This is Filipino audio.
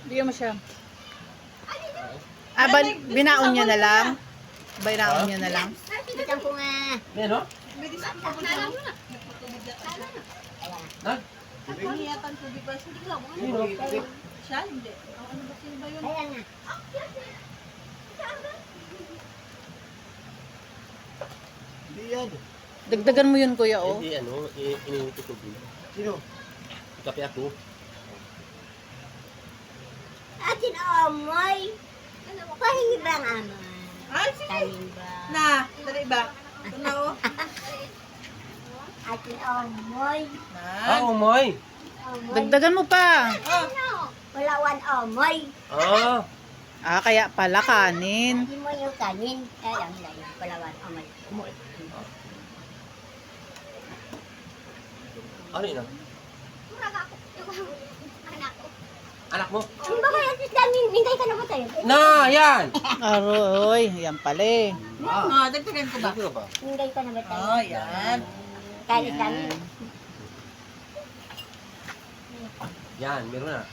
Bigyan mo siya. Binaon niya na lang? Binaon niya na lang? Bitan ko nga. Ano? Nag? Niyatan tubig ba? Hindi lang. Sino? Siya, hindi. Ano ba sino ba yun? Ayan nga. Hindi yan. Dagdagan mo yun, kuya, oh. Hindi ano, iniinit ko tubig. Sino? Kape ako. Atin amoy. Pahirang amoy. Ay, sige. Kanin ba? Na, dali ba? Ito na, oh. Atin amoy. Ah, umoy. Amoy. Dagdagan mo pa. Wala wan amoy. Ah. Kaya pala kanin. Hindi mo yung kanin. Kaya lang lang. Wala wan amoy. Umoy. Ano yun? Anak mo? Ang ba kaya sis namin? Mintay ka na ba tayo? Na, yan! Aroy, yan pala eh. Ah, dagdagan ko ba? Ano ba? Mintay ka na ba tayo? Oh, yan. Kalis namin. Yan, meron na.